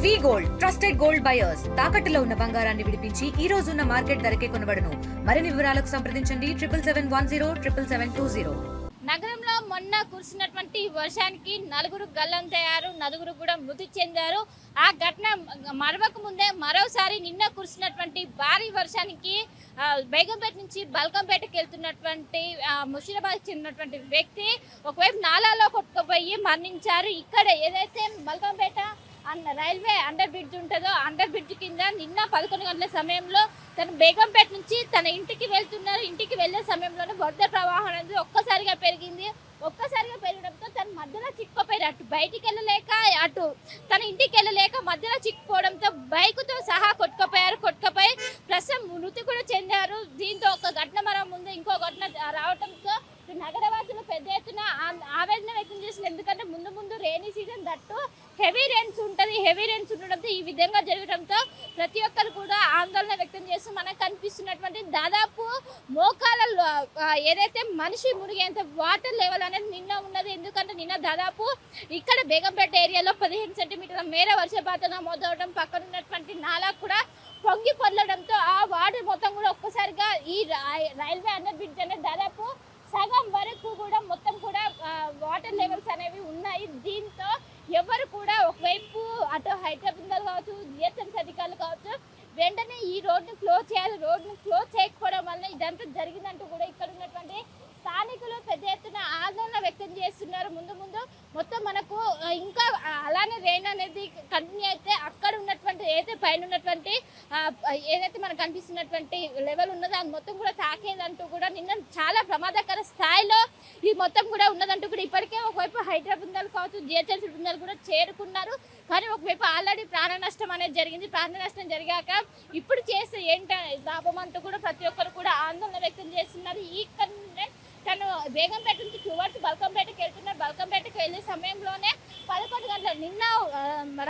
వి gold trusted gold buyers తాకట్టులో ఉన్న బంగారాన్ని విడిపించి ఈ రోజు ఉన్న మార్కెట్ ధరకే కొనబడును. మరిన్ని వివరాలకు సంప్రదించండి 7710777020. నగరంలో మొన్న కురిసినటువంటి వర్షానికి నలుగురు గల్లంతయ్యారు, నలుగురు కూడా మృతి చెందారు. ఆ ఘటన మరవక ముందే మరోసారి నిన్న కురిసినటువంటి భారీ వర్షానికి బేగంపేట నుంచి బల్కంపేటకి వెళ్తున్నటువంటి ముషీరాబాద్ చెందినటువంటి వ్యక్తి ఒకవైపు నాలాలో కొట్టుకుపోయి మరణించారు. ఇక్కడ ఏదైతే బల్కంపేట రైల్వే అండర్ బ్రిడ్జ్ ఉంటుందో అండర్ బ్రిడ్జ్ కింద నిన్న 11 గంటల సమయంలో తను బేగంపేట నుంచి తన ఇంటికి వెళ్తున్నారు. ఇంటికి వెళ్లే సమయంలోనే వరద ప్రవాహం అనేది ఒక్కసారిగా పెరిగింది. ఒక్కసారిగా పెరగడంతో తన మధ్యలో చిక్కుపోయారు. అటు బయటికి వెళ్ళలేక అటు తన ఇంటికి వెళ్ళలేక మధ్యలో చిక్కుపోవడంతో బైకుతో సహా కొట్టుకుపోయి ప్రస్తుతం మృతి కూడా చెందారు. దీంతో ఒక ఘటన మరో ముందు ఇంకో ఘటన రావడంతో నగరవాసులు పెద్ద ఎత్తున ఆవేదన వ్యక్తం చేసింది. ఎందుకంటే ముందు rainy season that heavy rains ఉంటుంది. హెవీ రైన్స్ ఉండడంతో ఈ విధంగా జరగడంతో ప్రతి ఒక్కరు కూడా ఆందోళన వ్యక్తం చేస్తూ మనకు కనిపిస్తున్నటువంటి దాదాపు మోకాలలో ఏదైతే మనిషి మునిగేంత వాటర్ లెవెల్ అనేది నిన్న ఉన్నది. ఎందుకంటే నిన్న దాదాపు ఇక్కడ బేగంపేట ఏరియాలో 15 సెంటీమీటర్ల మేర వర్షపాతం నమోదవడం, పక్కన ఉన్నటువంటి నాలా కూడా పొంగి పొర్లడంతో ఆ వాటర్ మొత్తం కూడా ఒక్కసారిగా ఈ రైల్వే అండర్ బ్రిడ్జ్ అనేది దాదాపు సగం వరకు కూడా మొత్తం కూడా వాటర్ లెవెల్స్ అనేవి ఉన్నాయి. దీంతో ఎవరు కూడా ఒకవైపు అటు హైదరాబాద్ కావచ్చు, జిహెచ్ఎంసీ అధికారులు కావచ్చు వెంటనే ఈ రోడ్ని క్లోజ్ చేయాలి. రోడ్ని క్లోజ్ చేయకపోవడం వల్ల ఇదంతా జరిగిందంటూ కూడా ఇక్కడ ఉన్నటువంటి స్థానికులు పెద్ద ఎత్తున ఆందోళన వ్యక్తం చేస్తున్నారు. ముందు మొత్తం మనకు ఇంకా అలానే రెయిన్ అనేది కంటిన్యూ అయితే అక్కడ ఉన్నటువంటి ఏదైతే పైన ఉన్నటువంటి ఏదైతే మనకు కనిపిస్తున్నటువంటి లెవెల్ ఉన్నదో అది మొత్తం కూడా తాకేదంటూ కూడా నిన్న చాలా ప్రమాదకర స్థాయిలో ఇది మొత్తం కూడా ఉన్నదంటూ కూడా ఇప్పటికే ఒకవైపు హైదరాబాద్ బృందాలు కావచ్చు, జిహెచ్ఎంసీ బృందాలు కూడా చేరుకున్నారు. కానీ ఒకవైపు ఆల్రెడీ ప్రాణ నష్టం అనేది జరిగింది. ప్రాణ నష్టం జరిగాక ఇప్పుడు చేస్తే ఏంటి లాభం అంటూ కూడా ప్రతి ఒక్కరు కూడా ఆందోళన వ్యక్తం చేస్తున్నారు. ఈ తను బేగంపేట నుంచి టువర్డ్స్ బల్కంపేటకి వెళ్తున్నారు. బల్కంపేటకి వెళ్ళే సమయంలోనే 11 గంటల నిన్న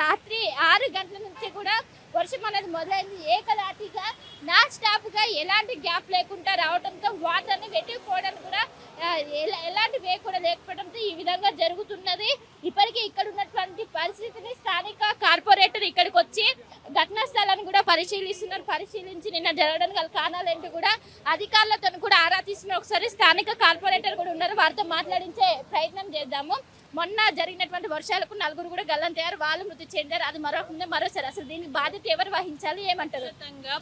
రాత్రి 6 గంటల నుంచి కూడా వర్షం అనేది మొదలైంది. ఏకదాటిగా నాన్ స్టాప్గా ఎలాంటి గ్యాప్ లేకుండా రావడంతో వాటర్ని వెట్టుకుపోవడానికి కూడా ఎలాంటి వే కూడా లేకపోవడంతో ఈ విధంగా జరుగుతున్నది. ఇప్పటికీ ఇక్కడ ఉన్నటువంటి పరిస్థితిని స్థానిక కార్పొరేటర్ ఇక్కడికి వచ్చి ఘటనా స్థలాన్ని కూడా పరిశీలిస్తున్నారు. పరిశీలించి నిన్న జరగడానికి గల కారణాలు ఏంటి కూడా అధికారులతో కూడా ఆరా తీస్తున్నారు. ఒకసారి స్థానిక కార్పొరేటర్ కూడా ఉన్నారు, వారితో మాట్లాడించే ప్రయత్నం చేద్దాము. మొన్న జరిగినటువంటి వర్షాలకు నలుగురు కూడా గల్లంతయ్యారు, వాళ్ళు మృతి చెందారు. అది మరోసారి అసలు దీనికి బాధ్యత ఎవరు వహించాలి ఏమంటారు?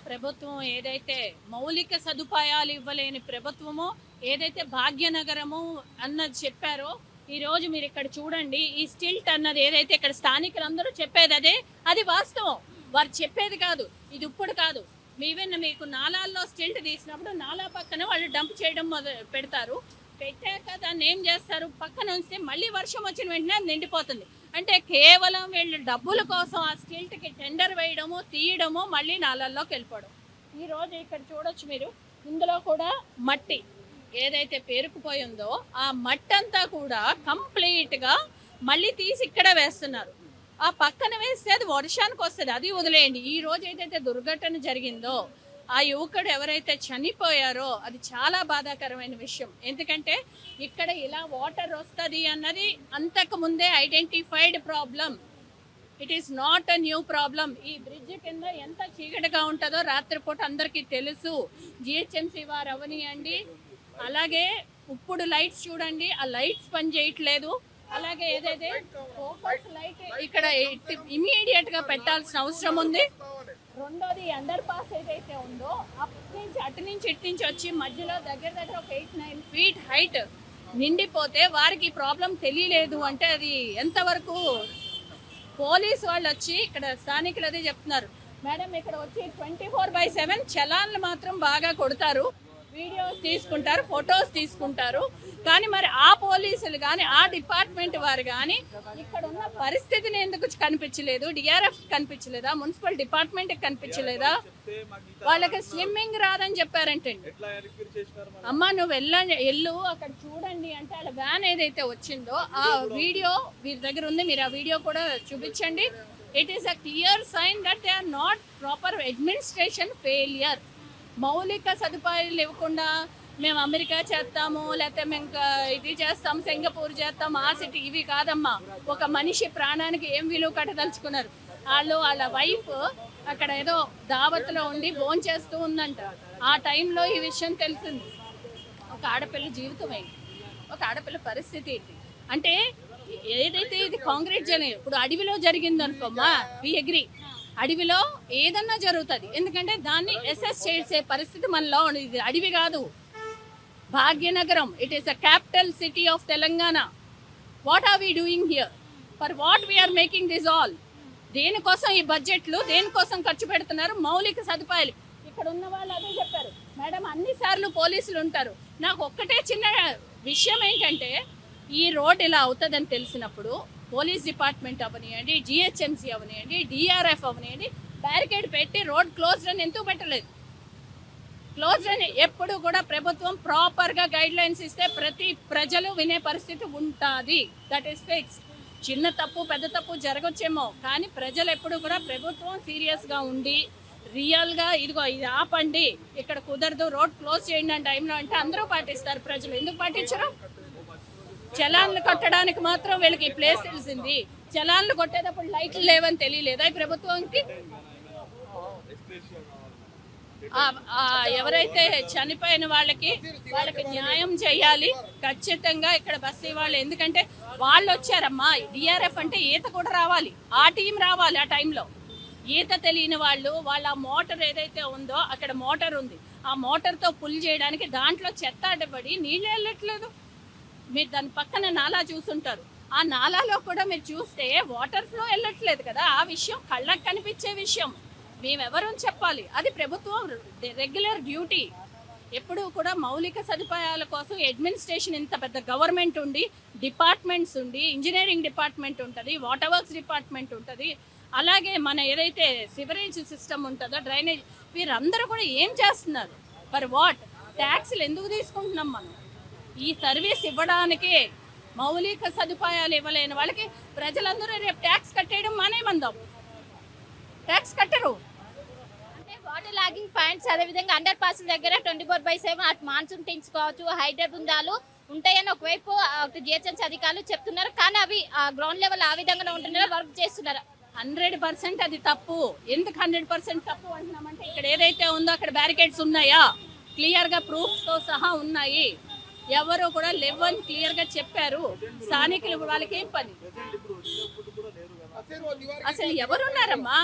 ప్రభుత్వం ఏదైతే మౌలిక సదుపాయాలు ఇవ్వలేని ప్రభుత్వమో ఏదైతే భాగ్యనగరము అన్నది చెప్పారో ఈ రోజు మీరు ఇక్కడ చూడండి. ఈ స్టిల్ట్ అన్నది ఏదైతే ఇక్కడ స్థానికులందరూ చెప్పేది అది వాస్తవం. వారు చెప్పేది కాదు, ఇది ఇప్పుడు కాదు. ఈవెన్ మీకు నాలాల్లో స్టిల్ట్ తీసినప్పుడు నాలా పక్కన వాళ్ళు డంప్ చేయడం పెడతారు. పెట్టాక దాన్ని ఏం చేస్తారు, పక్కన ఉంచితే మళ్ళీ వర్షం వచ్చిన వెంటనే అది నిండిపోతుంది. అంటే కేవలం వీళ్ళు డబ్బుల కోసం ఆ స్టిల్ట్కి టెండర్ వేయడము, తీయడము, మళ్ళీ నాలల్లోకి వెళ్ళిపోవడం. ఈరోజు ఇక్కడ చూడొచ్చు మీరు, ఇందులో కూడా మట్టి ఏదైతే పేరుకుపోయిందో ఆ మట్టి అంతా కూడా కంప్లీట్గా మళ్ళీ తీసి ఇక్కడ వేస్తున్నారు. ఆ పక్కన వేస్తే అది వర్షానికి వస్తుంది, అది వదిలేయండి. ఈ రోజు ఏదైతే దుర్ఘటన జరిగిందో ఆ యువకుడు ఎవరైతే చనిపోయారో అది చాలా బాధాకరమైన విషయం. ఎందుకంటే ఇక్కడ ఇలా వాటర్ వస్తుంది అన్నది అంతకు ముందే identified problem. It is not a new problem. ఈ బ్రిడ్జ్ కింద ఎంత చీకటిగా ఉంటుందో రాత్రిపూట అందరికీ తెలుసు. జిహెచ్ఎంసీ వారు అవనియండి, అలాగే ఇప్పుడు లైట్స్ చూడండి, ఆ లైట్స్ పని చేయట్లేదు. అలాగే ఏదైతే ఫోకస్ లైట్ ఇక్కడ ఇమీడియట్ గా పెట్టాల్సిన అవసరం ఉంది. రెండోది అండర్ పాస్ ఏదైతే ఉందో అటు నుంచి ఇటు నుంచి వచ్చి మధ్యలో దగ్గర ఒక 8-9 ఫీట్ హైట్ నిండిపోతే వారికి ప్రాబ్లం తెలియలేదు అంటే అది ఎంతవరకు? పోలీస్ వాళ్ళు వచ్చి ఇక్కడ స్థానికులు అదే చెప్తున్నారు, మేడం ఇక్కడ వచ్చి 24/7 చలాన్లు మాత్రం బాగా కొడతారు, వీడియోస్ తీసుకుంటారు, ఫొటోస్ తీసుకుంటారు. కానీ మరి ఆ పోలీసులు కానీ ఆ డిపార్ట్మెంట్ వారు కానీ ఇక్కడ ఉన్న పరిస్థితిని ఎందుకు కనిపించలేదు? డిఆర్ఎఫ్ కనిపించలేదా? మున్సిపల్ డిపార్ట్మెంట్ కనిపించలేదా? వాళ్ళకి స్విమ్మింగ్ రాదని చెప్పారంటే అమ్మ నువ్వు వెళ్ళు అక్కడ చూడండి అంటే వాళ్ళ వ్యాన్ ఏదైతే వచ్చిందో ఆ వీడియో వీరి దగ్గర ఉంది, మీరు ఆ వీడియో కూడా చూపించండి. It is a clear sign that they are not proper administration failure. మౌలిక సదుపాయాలు ఇవ్వకుండా మేము అమెరికా చేస్తాము, లేకపోతే మేము ఇది చేస్తాం, సింగపూర్ చేస్తాం, ఆ సిటీ, ఇవి కాదమ్మా. ఒక మనిషి ప్రాణానికి ఏం విలువ కట్టదలుచుకున్నారు? వాళ్ళ వైఫ్ అక్కడ ఏదో దావత్లో ఉండి భోంచేస్తూ ఉందంట. ఆ టైంలో ఈ విషయం తెలిసింది. ఒక ఆడపిల్ల జీవితం ఏంటి, ఒక ఆడపిల్ల పరిస్థితి ఏంటి అంటే ఏదైతే ఇది కాంక్రీట్ ఇప్పుడు అడవిలో జరిగింది అనుకోమ్మా, వి అగ్రి, అడవిలో ఏదన్నా జరుగుతుంది. ఎందుకంటే దాన్ని అసెస్ చేసే పరిస్థితి మనలో ఉంది. ఇది అడవి కాదు, Bhagyanagaram. It is a capital city of Telangana. What are we doing here? For what we are making this all? దేనికోసం ఈ బడ్జెట్లు, దేనికోసం ఖర్చు పెడుతున్నారు? మౌలిక సదుపాయాలు. ఇక్కడ ఉన్న వాళ్ళు అదే చెప్పారు మేడం, అన్నిసార్లు పోలీసులు ఉంటారు. నాకు ఒక్కటే చిన్న విషయం ఏంటంటే, ఈ రోడ్ ఇలా అవుతుందని తెలిసినప్పుడు పోలీస్ డిపార్ట్మెంట్ అవనియండి, జిహెచ్ఎంసీ అవనియండి, డిఆర్ఎఫ్ అవనియండి, బ్యారికేడ్ పెట్టి రోడ్ క్లోజ్డ్ అని ఎందుకు పెట్టలేదు? క్లోజ్డ్ అని ఎప్పుడు కూడా ప్రభుత్వం ప్రాపర్గా గైడ్ లైన్స్ ఇస్తే ప్రతి ప్రజలు వినే పరిస్థితి ఉంటుంది. That is fix. చిన్న తప్పు పెద్ద తప్పు జరగచ్చేమో, కానీ ప్రజలు ఎప్పుడు కూడా ప్రభుత్వం సీరియస్గా ఉండి రియల్గా ఇదిగో ఇది ఆపండి, ఇక్కడ కుదరదు, రోడ్ క్లోజ్ చేయండి అని టైంలో అంటే అందరూ పాటిస్తారు. ప్రజలు ఎందుకు పాటించరు? చలాన్లు కట్టడానికి మాత్రం వీళ్ళకి ఈ ప్లేస్ తెలిసింది. చలాన్లు కొట్టేటప్పుడు లైట్లు లేవని తెలియలేదా ఈ ప్రభుత్వానికి? ఎవరైతే చనిపోయిన వాళ్ళకి న్యాయం చేయాలి ఖచ్చితంగా ఇక్కడ బస్తీ వాళ్ళు. ఎందుకంటే వాళ్ళు వచ్చారమ్మా, డిఆర్ఎఫ్ అంటే ఈత కూడా రావాలి, ఆ టీం రావాలి. ఆ టైంలో ఈత తెలియని వాళ్ళు, వాళ్ళ మోటార్ ఏదైతే ఉందో అక్కడ మోటార్ ఉంది, ఆ మోటార్తో పుల్ చేయడానికి దాంట్లో చెత్త అడ్డపడి నీళ్ళు వెళ్ళట్లేదు. మీరు దాని పక్కన నాలా చూసుంటారు, ఆ నాలాలో కూడా మీరు చూస్తే వాటర్ ఫ్లో వెళ్ళట్లేదు కదా. ఆ విషయం కళ్ళకు కనిపించే విషయం. మేమెవరూ చెప్పాలి, అది ప్రభుత్వం రెగ్యులర్ డ్యూటీ. ఎప్పుడూ కూడా మౌలిక సదుపాయాల కోసం అడ్మినిస్ట్రేషన్, ఇంత పెద్ద గవర్నమెంట్ ఉండి, డిపార్ట్మెంట్స్ ఉండి, ఇంజనీరింగ్ డిపార్ట్మెంట్ ఉంటుంది, వాటర్ వర్క్స్ డిపార్ట్మెంట్ ఉంటుంది, అలాగే మన ఏదైతే సివరేజ్ సిస్టమ్ ఉంటుందో, డ్రైనేజ్, వీరందరూ కూడా ఏం చేస్తున్నారు? For what? ట్యాక్స్లు ఎందుకు తీసుకుంటున్నాం మనం? ఈ సర్వీస్ ఇవ్వడానికి మౌలిక సదుపాయాలు ఇవ్వలేని వాళ్ళకి ప్రజలందరూ రేపు ట్యాక్స్ కట్టేయడం మానేమందాం. ట్యాక్స్ కట్టరు. అంటే వాటర్ లాగింగ్ పాయింట్స్, అదేవిధంగా అండర్ పాస్ దగ్గర 24/7 అటు మాన్సూన్ టీమ్స్ కావచ్చు, హైడ్రా బృందాలు ఉంటాయని ఒకవైపు జిహెచ్ఎంసీ అధికారులు చెప్తున్నారు. కానీ అవి గ్రౌండ్ లెవెల్ ఆ విధంగా ఉంటున్నారా, వర్క్ చేస్తున్నారా? 100% అది తప్పు. ఎందుకు 100% తప్పు అంటున్నామంటే, ఇక్కడ ఏదైతే ఉందో అక్కడ బ్యారికేడ్స్ ఉన్నాయా? క్లియర్గా ప్రూఫ్తో సహా ఉన్నాయి. ఎవరు కూడా లేవని క్లియర్గా చెప్పారు. స్థానికులు వాళ్ళకి ఏం పని? అసలు ఎవరున్నారమ్మా?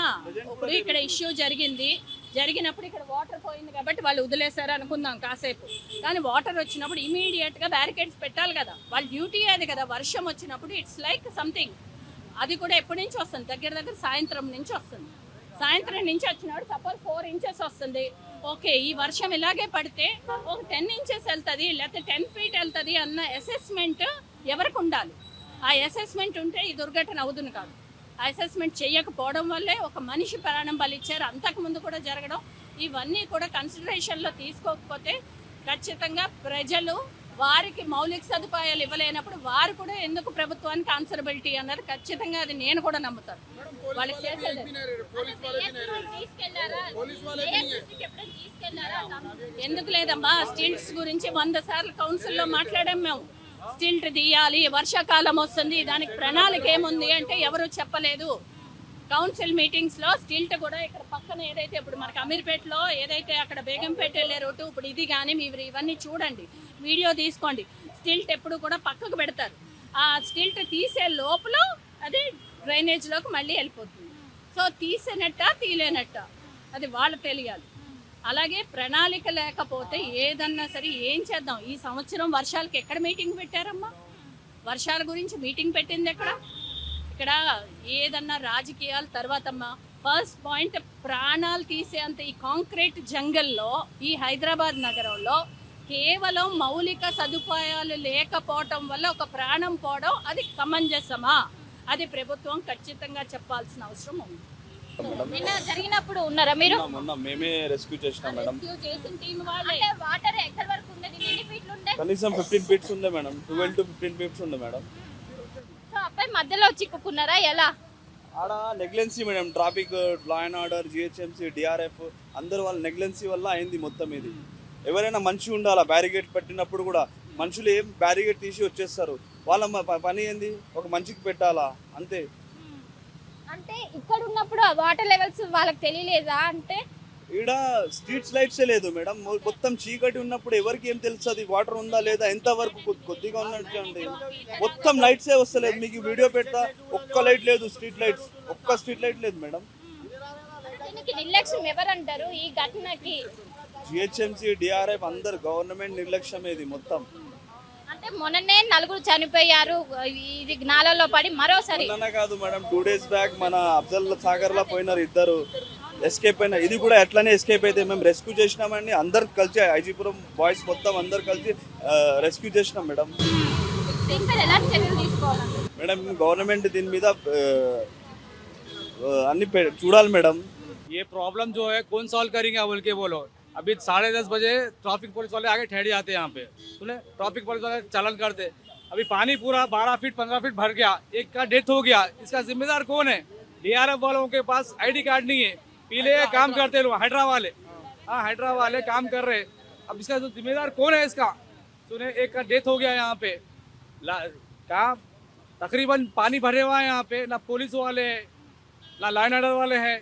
ఇప్పుడు ఇక్కడ ఇష్యూ జరిగినప్పుడు ఇక్కడ వాటర్ పోయింది కాబట్టి వాళ్ళు వదిలేశారు అనుకుందాం కాసేపు. కానీ వాటర్ వచ్చినప్పుడు ఇమీడియట్గా బ్యారికేడ్స్ పెట్టాలి కదా, వాళ్ళ డ్యూటీ అది కదా. వర్షం వచ్చినప్పుడు ఇట్స్ లైక్ సంథింగ్. అది కూడా ఎప్పటి నుంచి వస్తుంది? దగ్గర సాయంత్రం నుంచి వస్తుంది. సాయంత్రం నుంచి వచ్చినప్పుడు సపోజ్ 4 inches వస్తుంది. ఓకే, ఈ వర్షం ఇలాగే పడితే ఒక 10 inches వెళ్తుంది, లేకపోతే 10 feet వెళ్తుంది అన్న అసెస్మెంట్ ఎవరికి ఉండాలి? ఆ అసెస్మెంట్ ఉంటే ఈ దుర్ఘటన అవుతుంది కాదు. ఆ అసెస్మెంట్ చేయకపోవడం వల్లే ఒక మనిషి ప్రాణం బలిచ్చారు. అంతకుముందు కూడా జరగడం, ఇవన్నీ కూడా కన్సిడరేషన్లో తీసుకోకపోతే ఖచ్చితంగా ప్రజలు వారికి మౌలిక సదుపాయాలు ఇవ్వలేనప్పుడు వారు కూడా ఎందుకు ప్రభుత్వానికి ఆన్సరబిలిటీ అన్నది ఖచ్చితంగా అది నేను కూడా నమ్ముతాను. వాళ్ళకి చేసేది ఎందుకు లేదమ్మా? స్టిల్ట్స్ గురించి 100 సార్లు కౌన్సిల్లో మాట్లాడాం మేము. స్టిల్ట్ తీయాలి, వర్షాకాలం వస్తుంది, దానికి ప్రణాళిక ఏముంది అంటే ఎవరు చెప్పలేదు. కౌన్సిల్ మీటింగ్స్లో స్టిల్ట్ కూడా ఇక్కడ పక్కన ఏదైతే ఇప్పుడు మనకి అమీర్పేటలో ఏదైతే అక్కడ బేగంపేట వెళ్ళే రోడ్డు, ఇప్పుడు ఇది కానీ మీరు ఇవన్నీ చూడండి, వీడియో తీసుకోండి. స్టిల్ట్ ఎప్పుడు కూడా పక్కకు పెడతారు. ఆ స్టిల్ట్ తీసే లోపల అది డ్రైనేజ్లోకి మళ్ళీ వెళ్ళిపోతుంది. సో తీసేనట్ట తీలేనట్ట అది వాళ్ళు తెలియాలి. అలాగే ప్రణాళిక లేకపోతే ఏదన్నా సరే ఏం చేద్దాం? ఈ సంవత్సరం వర్షాలకి ఎక్కడ మీటింగ్ పెట్టారమ్మా? వర్షాల గురించి మీటింగ్ పెట్టింది ఎక్కడ? ఇక్కడ ఏదన్నా రాజకీయాల తర్వాతమ్మా. ఫస్ట్ పాయింట్, ప్రాణాలు తీసేంత ఈ కాంక్రీట్ జంగల్లో, ఈ హైదరాబాద్ నగరంలో కేవలం మౌలిక సదుపాయాలు లేకపోవటం వల్ల ఒక ప్రాణం పోవడం అది సమంజసమా? అది ప్రభుత్వం ఖచ్చితంగా చెప్పాల్సిన అవసరం ఉంది. నిన్న జరిగినప్పుడు ఉన్నారా మీరు? మేమే రెస్క్యూ చేసినాం మేడం. చేసిన టీం వాళ్ళే. వాటర్ ఎక్కడ వరకు ఉండేది? ఎన్ని ఫీట్లు ఉండే? కనీసం 15 feet ఉండే మేడం. 12 to 15 feet ఉండే మేడం. సో అబ్బాయి మధ్యలో చిక్కుకున్నారా? ఎలా? ఆడ negligence madam. Traffic, law and order, GHMC, DRF అందరు వాళ్ళ నెగ్లెన్సీ వల్ల అయింది మొత్తం ఇది. ఎవరైనా మనిషి ఉండాలా? బ్యారికేడ్ పెట్టినప్పుడు కూడా మనుషులు ఏం బ్యారికేడ్ తీసి వచ్చేస్తారు. వాళ్ళ పని ఏంది? ఒక మనిషికి పెట్టాలా అంతే. అంటే ఇక్కడ ఉన్నప్పుడు ఆ వాటర్ లెవెల్స్ వాళ్ళకి తెలియలేదా? అంటే ఈడ స్ట్రీట్స్ లైట్స్ లేదు మేడం, మొత్తం చీకటి ఉన్నప్పుడు ఎవరికి ఏం తెలుస్తుంది వాటర్ ఉందా లేదా, ఎంత వరకు కొద్దిగా ఉన్నట్టు మొత్తం లైట్సే వస్తలేదు. మీకు వీడియో పెడతా, ఒక్క లైట్ లేదు, స్ట్రీట్ లైట్స్ ఒక్క స్ట్రీట్ లైట్ లేదు మేడం. దీనికి నిర్లక్ష్యం ఎవరంటారు ఈ ఘటనకి? జిహెచ్ఎంసీ, డిఆర్ఎఫ్ అందరు గవర్నమెంట్ నిర్లక్ష్యం ఇది మొత్తం. అంటే మొన్ననే 4 చనిపోయారు ఇది నాలలో పడి, మరోసారి మొన్న కాదు మేడం, 2 days బ్యాక్ మన అఫ్జల్ సాగర్ లో పోయినారు, ఇద్దరు ఎస్కేప్ అయినా. ఇది కూడా ఎట్లానే ఎస్కేప్ అయితే మేము రెస్క్యూ చేసినామండి, అందరు కలిసి ఐజీపురం బాయ్స్ మొత్తం అందరు కలిసి రెస్క్యూ చేసినాం మేడం. దీనిపై ఎలాంటి చర్యలు తీసుకోవాలి మేడం గవర్నమెంట్ దీని మీద అన్ని చూడాలి మేడం. ये प्रॉब्लम जो है कौन सॉल्व करेंगे बोल के बोलो. अभी 10:30 बजे ट्रैफिक पुलिस वाले आके ठहर जाते हैं यहाँ पे, सुने ट्रैफिक पुलिस वाले चालन करते. अभी पानी पूरा 12 फीट 15 फीट भर गया, एक का डेथ हो गया, इसका जिम्मेदार कौन है? डीआरएफ वालों के पास आईडी कार्ड नहीं है, पीले काम करते लोग, हाइड्रा वाले, हाँ हाइड्रा वाले काम कर रहे. अब इसका जो जिम्मेदार कौन है इसका? सुने एक का डेथ हो गया यहाँ पे, कहाँ तकरीबन पानी भरे हुआ है यहाँ पे, ना पुलिस वाले ना लाइन ऑर्डर वाले हैं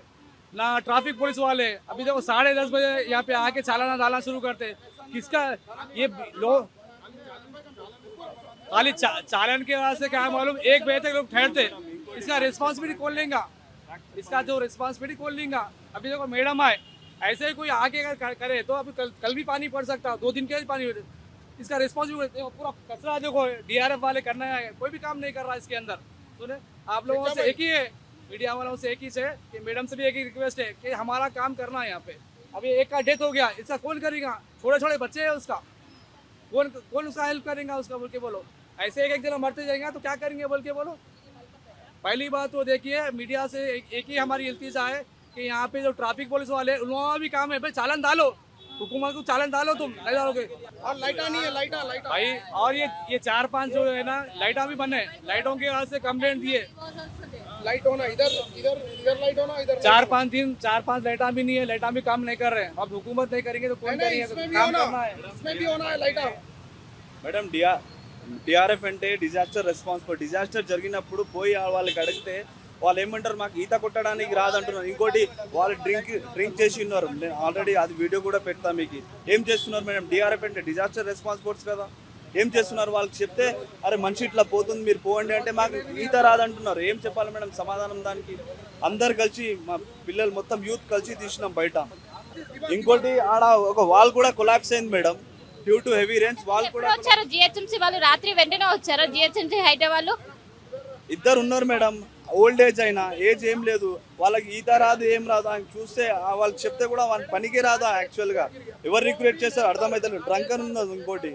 ना ट्रैफिक पुलिस वाले. अभी देखो 10:30 बजे यहाँ पे आके चालाना डालना शुरू करते. किसका ये लोग खाली चालन के वास्ते क्या मालूम 1 बजे तक लोग ठहरते. इसका रिस्पॉन्सिबिलिटी कौन लेगा? इसका जो रिस्पॉन्सिबिलिटी कौन लेगा? अभी देखो मैडम आए, ऐसे ही कोई आगे अगर करे तो अभी कल भी पानी पड़ सकता, 2 दिन के भी पानी. इसका रिस्पॉन्सिबिलिटी पूरा कचरा देखो डीआरएफ वाले करना है, कोई भी काम नहीं कर रहा इसके अंदर. सुने आप लोगों से एक ही है, मीडिया वालों से एक ही है कि मैडम से भी एक ही रिक्वेस्ट है कि हमारा काम करना है यहाँ पे. अभी एक का डेथ हो गया, इसका कौन करेगा? छोटे छोटे बच्चे हैं उसका, कौन उसका हेल्प करेगा उसका बोल के बोलो. ऐसे एक दिन मरते जाएंगे तो क्या करेंगे बोल के बोलो. पहली बात तो देखिए मीडिया से एक ही हमारी इल्तिजा है कि यहाँ पे जो ट्रैफिक पुलिस वाले उन लोगों का भी काम है भाई, चालन डालो, हुकूमत को चालन डालो, तुम नहीं डालोगे और लाइटा नहीं है, लाइटा भाई. और ये 4-5 जो है ना लाइटा भी बने, लाइटों के वजह से कंप्लेंट दिए. लाइट होना, इधर इधर इधर लाइट होना, इधर 4-5 लाइटा भी नहीं है, लाइटा भी काम नहीं कर रहे हैं. अब हुकूमत नहीं करेंगे तो कौन करेंगे? तो काम करना है, इसमें भी होना है लाइटा. మేడం డిఆర్ఎఫ్ అంటే డిజాస్టర్ రెస్పాన్స్. డిజాస్టర్ జరిగినప్పుడు పోయి వాళ్ళకి అడిగితే వాళ్ళు ఏమంటారు, మాకు ఈత కొట్టడానికి రాదంటున్నారు. ఇంకోటి వాళ్ళు డ్రింక్ చేసి ఉన్నారు, నేను ఆల్రెడీ అది వీడియో కూడా పెడతా మీకు. ఏం చేస్తున్నారు మేడం? డిఆర్ఎఫ్ అంటే డిజాస్టర్ రెస్పాన్స్ ఫోర్స్ కదా, ఏం చేస్తున్నారు? వాళ్ళకి చెప్తే అరే మనిషి ఇట్లా పోతుంది మీరు పోండి అంటే మాకు ఈత రాదంటున్నారు. ఏం చెప్పాలి మేడం సమాధానం దానికి? అందరు కలిసి మా పిల్లలు మొత్తం యూత్ కలిసి తీసినాం బయట. ఇంకోటి ఆడ ఒక వాల్ కూడా కొలాప్స్ అయింది madam due to heavy rains. Wall కూడా వచ్చారు జిహెచ్ఎంసీ వాళ్ళు, రాత్రి వెంటనే వచ్చారు జిహెచ్ఎంసీ హైదరాబాద్ వాళ్ళు. ఇద్దరు ఉన్నారు మేడం, ఓల్డ్ ఏజ్ అయినా ఏజ్ ఏం లేదు, వాళ్ళకి ఈత రాదు ఏం రాదు. ఆయన చూస్తే వాళ్ళకి చెప్తే కూడా వాళ్ళ పనికి రాదు. యాక్చువల్గా ఎవరు రిక్రూట్ చేస్తారో అర్థమవుతుంది. డ్రంక్ అని ఉన్నది.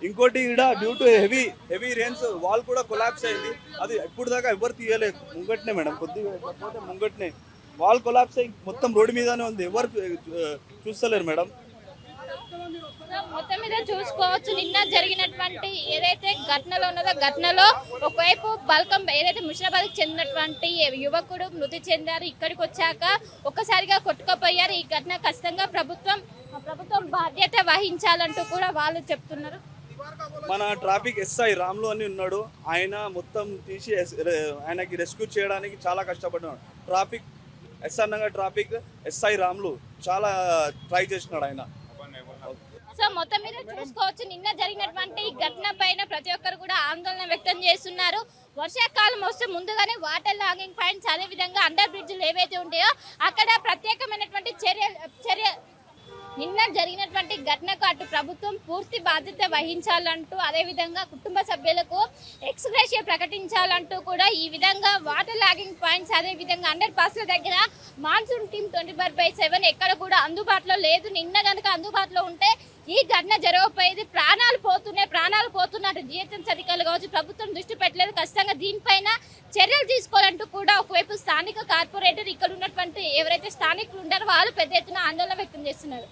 ఇంకోటి ఈడ due to heavy rains wall కూడా కొలాప్స్ అయింది. అది ఇప్పుడు దాకా ఎవరు తీయలేదు. ముంగట్నే మేడం, కొద్దిగా ముంగట్నే వాల్ కొలాప్స్ అయ్యి మొత్తం రోడ్డు మీదనే ఉంది, ఎవరు చూస్తలేరు మేడం. మొత్తం మీద చూసుకోవచ్చు, నిన్న జరిగినటువంటి ఏదైతే ఘటనలో ఉన్నదో ఘటనలో ఒకవైపు బల్కం ఏదైతే ముషిరాబాద్కి చెందినటువంటి యువకుడు మృతి చెందారు. ఇక్కడికి వచ్చాక ఒక్కసారిగా కొట్టుకుపోయారు. ఈ ఘటన ఖచ్చితంగా ప్రభుత్వం బాధ్యత వహించాలంటూ కూడా వాళ్ళు చెప్తున్నారు. మన ట్రాఫిక్ ఎస్ఐ రాములు అని ఉన్నాడు, ఆయన మొత్తం తీసి ఆయనకి రెస్క్యూ చేయడానికి చాలా కష్టపడ్డాడు. Traffic SR Nagar traffic SI Ramulu చాలా ట్రై చేసినాడు ఆయన. సో మొత్తం మీద చూసుకోవచ్చు, నిన్న జరిగినటువంటి ఘటన పైన ప్రతి ఒక్కరు కూడా ఆందోళన వ్యక్తం చేస్తున్నారు. వర్షాకాలం వస్తే ముందుగానే వాటర్ లాగింగ్ పాయింట్స్, అదే విధంగా అండర్ బ్రిడ్జ్లు ఏవైతే ఉంటాయో అక్కడ ప్రత్యేకమైనటువంటి చర్య నిన్న జరిగినటువంటి ఘటనకు అటు ప్రభుత్వం పూర్తి బాధ్యత వహించాలంటూ, అదేవిధంగా కుటుంబ సభ్యులకు ఎక్స్గ్రేషియా ప్రకటించాలంటూ కూడా ఈ విధంగా వాటర్ లాగింగ్ పాయింట్స్, అదేవిధంగా అండర్ పాస్ల దగ్గర మాన్సూన్ టీమ్ 24/7 ఎక్కడ కూడా అందుబాటులో లేదు. నిన్న కనుక అందుబాటులో ఉంటే ఈ ఘటన జరగకపోయేది. ప్రాణాలు పోతున్నట్టు జిహెచ్ఎంసీ అధికారులు కావచ్చు ప్రభుత్వం దృష్టి పెట్టలేదు. ఖచ్చితంగా దీనిపైన చర్యలు తీసుకోవాలంటూ కూడా ఒకవైపు స్థానిక కార్పొరేటర్, ఇక్కడ ఉన్నటువంటి ఎవరైతే స్థానికులు ఉంటారో వాళ్ళు పెద్ద ఎత్తున ఆందోళన వ్యక్తం చేస్తున్నారు.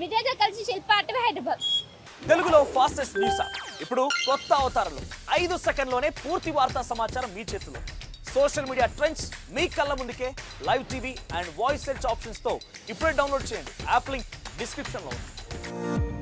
విజయ్గా కలిసి శిల్ప ఆర్టీవీ హైదరాబాద్. తెలుగులో ఫాస్టెస్ట్ న్యూస్ ఇప్పుడు కొత్త అవతారంలో 5 సెకండ్లోనే పూర్తి వార్తా సమాచారం మీ చేతిలో. సోషల్ మీడియా ట్రెండ్స్ మీ కళ్ళ ముందుకే live TV and voice search options తో ఇప్పుడే డౌన్లోడ్ చేయండి. యాప్ లింక్ డిస్క్రిప్షన్ లో ఉంది.